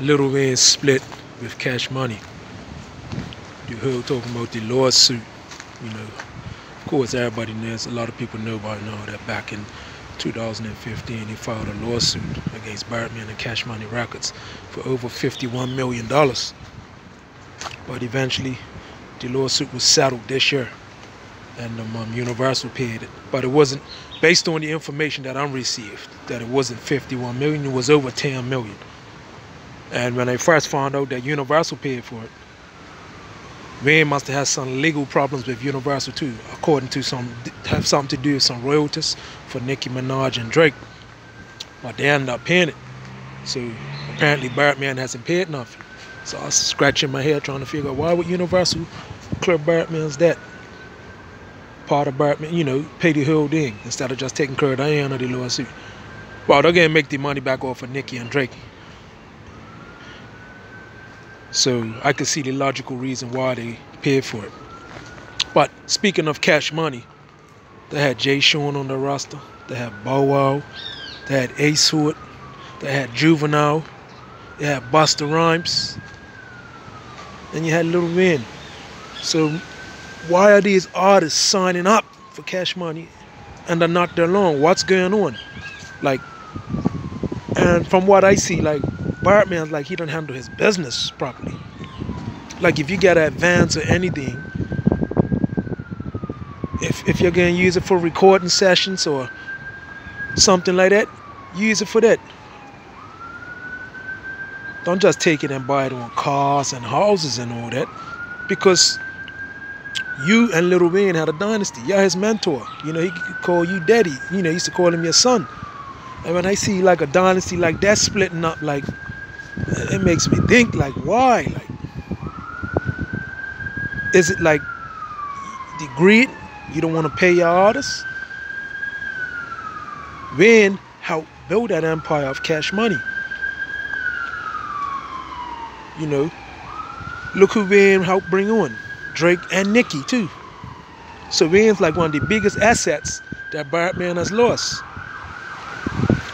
Lil Wayne split with Cash Money. You heard talking about the lawsuit. You know, of course, everybody knows. A lot of people know by now that back in 2015, he filed a lawsuit against Birdman and Cash Money Records for over $51 million. But eventually, the lawsuit was settled this year, and Universal paid it. But it wasn't based on the information that I received. That it wasn't 51 million. It was over 10 million. And when I first found out that Universal paid for it, Wayne must have had some legal problems with Universal too, according to have something to do with some royalties for Nicki Minaj and Drake. But they ended up paying it. So apparently Birdman hasn't paid nothing. So I was scratching my head trying to figure out why would Universal clear Birdman's debt? Part of Birdman, you know, pay the whole thing instead of just taking care of the end of the lawsuit. Well, they're gonna make the money back off of Nicki and Drake. So I could see the logical reason why they paid for it. But speaking of Cash Money, they had Jay Sean on the roster, they had Bow Wow, they had Ace Hood, they had Juvenile, they had Busta Rhymes, and you had Lil Wayne. So why are these artists signing up for Cash Money and they're not there long? What's going on? Like, and from what I see, like, Birdman's like he don't handle his business properly. Like if you get an advance or anything, if you're gonna use it for recording sessions or something like that, use it for that. Don't just take it and buy it on cars and houses and all that, because you and Lil Wayne had a dynasty. You're his mentor. You know, he could call you daddy. You know, he used to call him your son. And when I see like a dynasty like that splitting up, like, it makes me think, like, why? Like, is it like the greed? You don't want to pay your artists? Wayne helped build that empire of Cash Money. You know, look who Wayne helped bring on. Drake and Nicki too. So Wayne's like one of the biggest assets that Birdman has lost.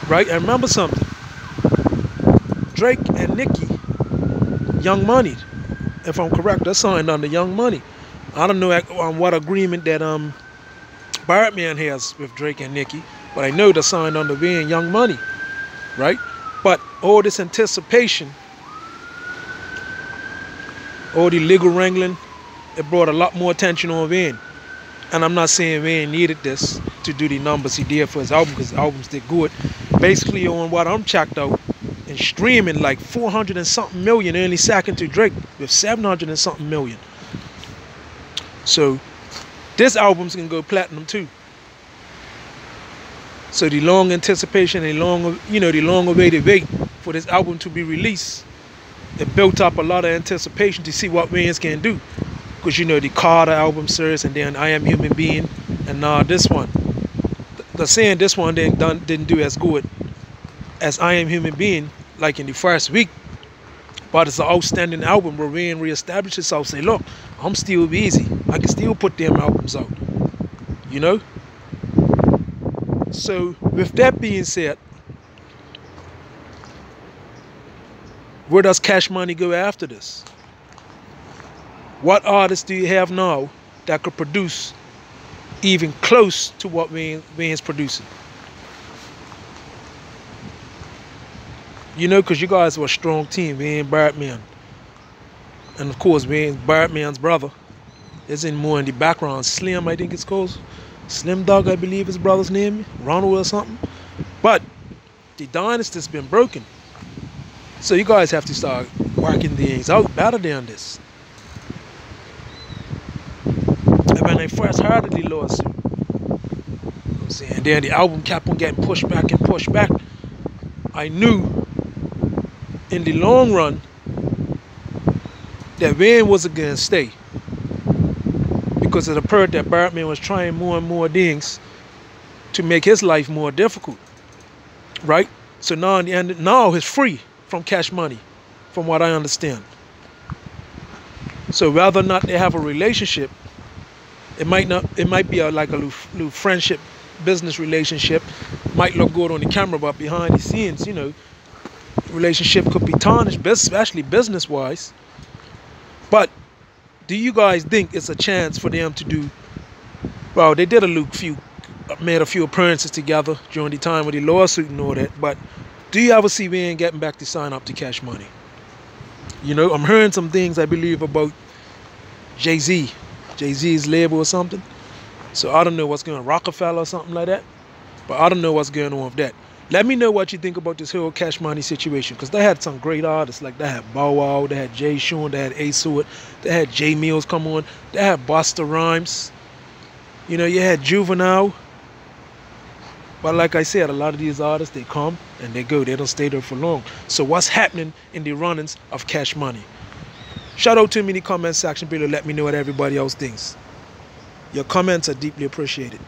Right? And remember something. Drake and Nicki, Young Money, if I'm correct, they're signed under Young Money. I don't know on what agreement that Birdman has with Drake and Nicki, but I know they're signed under Wayne Young Money, right? But all this anticipation, all the legal wrangling, it brought a lot more attention on Wayne. And I'm not saying Wayne needed this to do the numbers he did for his album, because his albums did good. Basically, on what I'm checked out, and streaming like 400 and something million, only second to Drake with 700 and something million. So this album's gonna go platinum too. So the long anticipation and the long awaited wait for this album to be released, it built up a lot of anticipation to see what Wayne's can do. Because you know the Carter album series, and then I Am Human Being, and now this one. They're saying this one didn't do as good as I Am Human Being, like in the first week, but it's an outstanding album where Wayne reestablished himself, say, look, I'm still busy, I can still put them albums out, you know. So with that being said, where does Cash Money go after this? What artists do you have now that could produce even close to what Wayne's producing? You know, because you guys were a strong team, Wayne, Birdman. And of course, Wayne, Birdman's brother, is in more in the background. Slim, I think it's called. Slim Dog, I believe his brother's name. Ronald or something. But the dynasty's been broken. So you guys have to start working things out better than this. And when I first heard of the lawsuit, and then the album kept on getting pushed back and pushed back, I knew in the long run that Wayne wasn't going to stay, because it appeared that Birdman was trying more and more things to make his life more difficult, right? So now in the end, now he's free from Cash Money, from what I understand. So whether or not they have a relationship, it might be like a little friendship, business relationship, might look good on the camera, but behind the scenes, you know, relationship could be tarnished, especially business-wise. But do you guys think it's a chance for them to do? Well, they did made a few appearances together during the time of the lawsuit and all that. But do you ever see Wayne getting back to sign up to Cash Money? You know, I'm hearing some things, I believe, about Jay-Z's label or something. So I don't know what's going on, Rockefeller or something like that. But I don't know what's going on with that. Let me know what you think about this whole Cash Money situation, because they had some great artists. Like they had Bow Wow, they had Jay Sean, they had Ace Hood, they had J Mills come on, they had Busta Rhymes. You know, you had Juvenile. But like I said, a lot of these artists, they come and they go. They don't stay there for long. So what's happening in the runnings of Cash Money? Shout out to me in the comment section below. Let me know what everybody else thinks. Your comments are deeply appreciated.